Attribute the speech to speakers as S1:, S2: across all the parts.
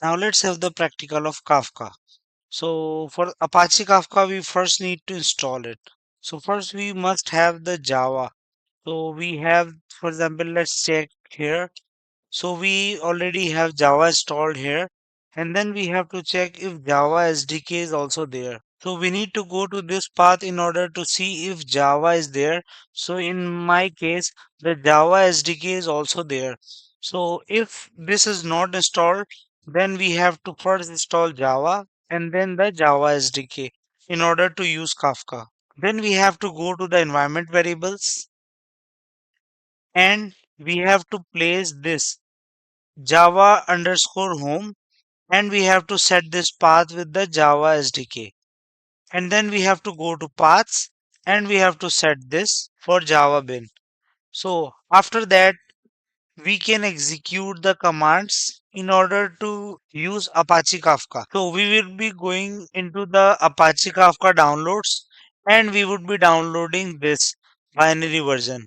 S1: Now let's have the practical of Kafka. So for Apache Kafka, we first need to install it. So first we must have the Java. So we have, for example, let's check here. So we already have Java installed here. And then we have to check if Java SDK is also there. So we need to go to this path in order to see if Java is there. So in my case, the Java SDK is also there. So if this is not installed, then we have to first install Java and then the Java SDK in order to use Kafka. Then we have to go to the environment variables and we have to place this Java underscore home and we have to set this path with the Java SDK. And then we have to go to paths and we have to set this for Java bin. So after that, we can execute the commands in order to use Apache Kafka. So we will be going into the Apache Kafka downloads and we would be downloading this binary version.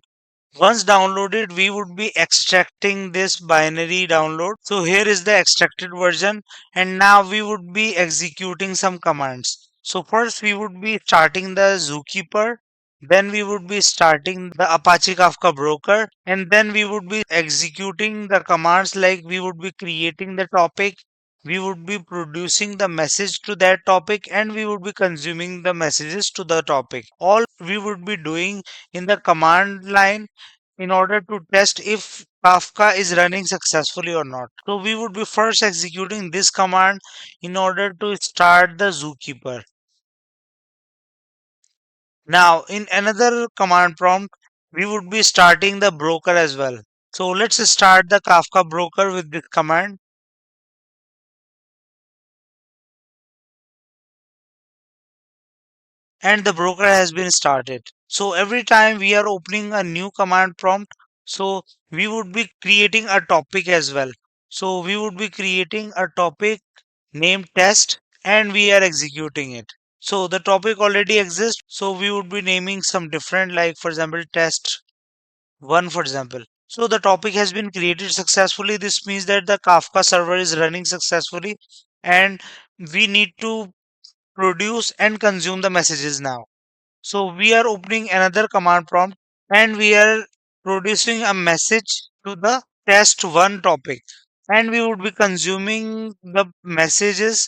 S1: Once downloaded, we would be extracting this binary download. So here is the extracted version and now we would be executing some commands. So first we would be starting the Zookeeper, then we would be starting the Apache Kafka broker, and then we would be executing the commands like we would be creating the topic, we would be producing the message to that topic, and we would be consuming the messages to the topic. All we would be doing in the command line in order to test if Kafka is running successfully or not. So we would be first executing this command in order to start the Zookeeper. Now in another command prompt, we would be starting the broker as well. So let's start the Kafka broker with this command. And the broker has been started. So every time we are opening a new command prompt, so we would be creating a topic as well. So we would be creating a topic named test and we are executing it. So the topic already exists. So we would be naming some different, like for example, test one, for example. So the topic has been created successfully. This means that the Kafka server is running successfully and we need to produce and consume the messages now. So we are opening another command prompt and we are producing a message to the test one topic. And we would be consuming the messages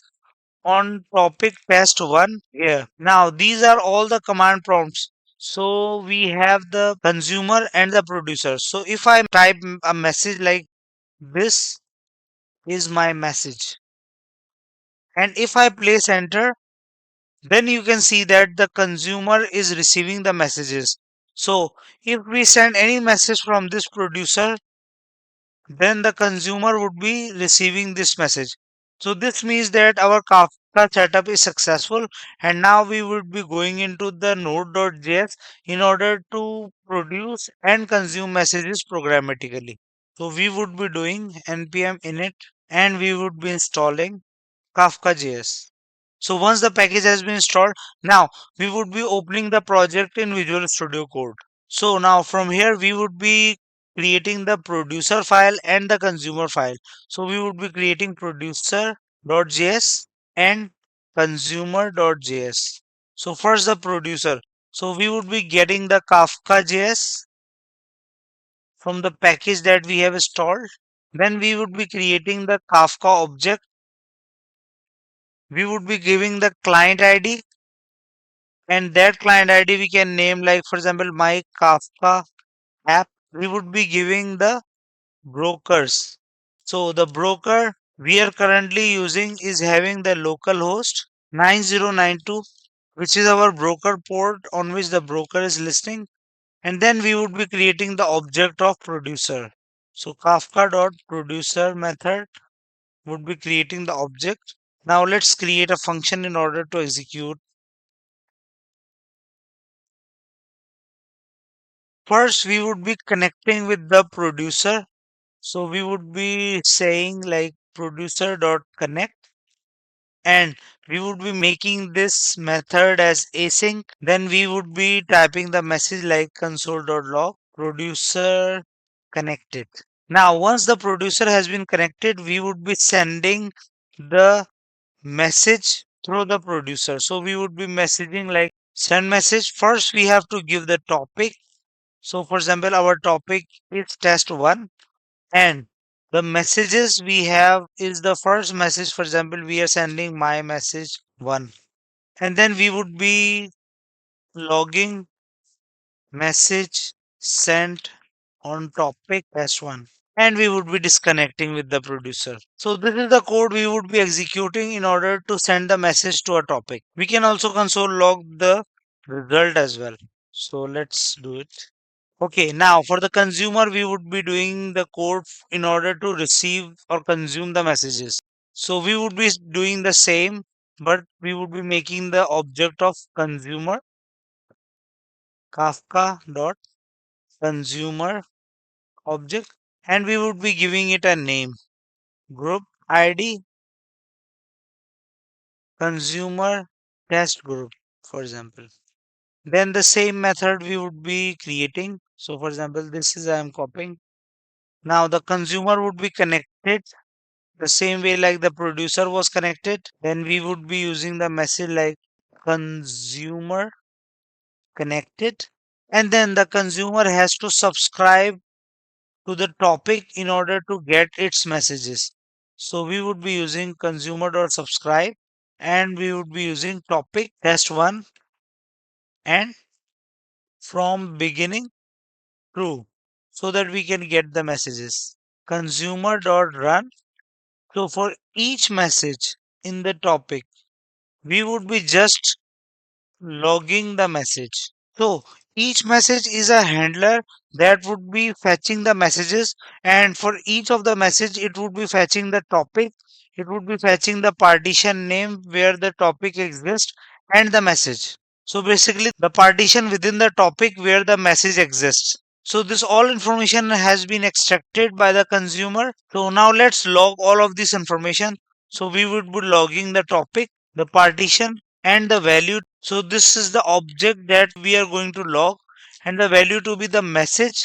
S1: on topic test one here. Now these are all the command prompts. So we have the consumer and the producer. So if I type a message like this is my message and if I place enter, then you can see that the consumer is receiving the messages. So if we send any message from this producer, then the consumer would be receiving this message. So this means that our Kafka setup is successful and now we would be going into the node.js in order to produce and consume messages programmatically. So we would be doing npm init and we would be installing kafkajs. So once the package has been installed, now we would be opening the project in Visual Studio Code. So now from here we would be creating the producer file and the consumer file. So we would be creating producer.js and consumer.js. So first the producer. So we would be getting the Kafka.js from the package that we have installed. Then we would be creating the Kafka object. We would be giving the client ID and that client ID we can name like for example my Kafka app. We would be giving the brokers. So the broker we are currently using is having the local host 9092, which is our broker port on which the broker is listing. And then we would be creating the object of producer. So Kafka dot producer method would be creating the object. Now let's create a function in order to execute. First, we would be connecting with the producer. So we would be saying like producer dot connect and we would be making this method as async. Then we would be typing the message like console.log producer connected. Now, once the producer has been connected, we would be sending the message through the producer. So we would be messaging like send message. First, we have to give the topic. So for example, our topic is test one, and the messages we have is the first message. For example, we are sending my message one, and then we would be logging message sent on topic test one, and we would be disconnecting with the producer. So this is the code we would be executing in order to send the message to a topic. We can also console log the result as well. So let's do it. Okay, now for the consumer, we would be doing the code in order to receive or consume the messages. So we would be doing the same, but we would be making the object of consumer Kafka dot consumer object, and we would be giving it a name, group ID consumer test group, for example. Then the same method we would be creating. So for example, this is I am copying. Now the consumer would be connected the same way like the producer was connected. Then we would be using the message like consumer connected, and then the consumer has to subscribe to the topic in order to get its messages. So we would be using consumer.subscribe, and we would be using topic test one and from beginning true, so that we can get the messages. Consumer.run. So for each message in the topic, we would be just logging the message. So each message is a handler that would be fetching the messages, and for each of the message, it would be fetching the topic. It would be fetching the partition name where the topic exists and the message. So basically, the partition within the topic where the message exists. So this all information has been extracted by the consumer. So now let's log all of this information. So we would be logging the topic, the partition, and the value. So this is the object that we are going to log, and the value to be the message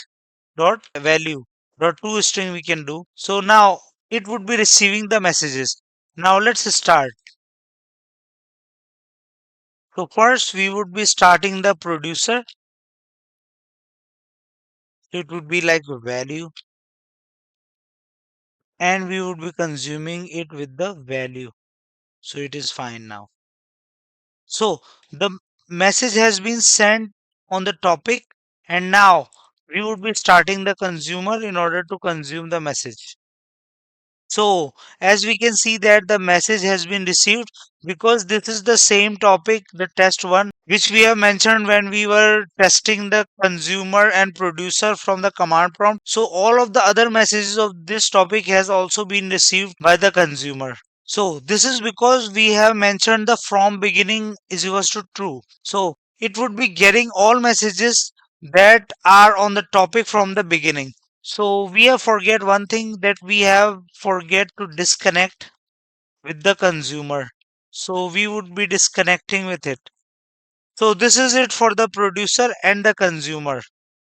S1: dot value dot to string we can do. So now it would be receiving the messages. Now let's start. So first we would be starting the producer. It would be like value, and we would be consuming it with the value. So it is fine now. So the message has been sent on the topic, and now we would be starting the consumer in order to consume the message. So as we can see that the message has been received, because this is the same topic, the test one, which we have mentioned when we were testing the consumer and producer from the command prompt. So all of the other messages of this topic has also been received by the consumer. So this is because we have mentioned the from beginning is equals to true. So it would be getting all messages that are on the topic from the beginning. So we have forget one thing, that we have forget to disconnect with the consumer. So we would be disconnecting with it. So this is it for the producer and the consumer.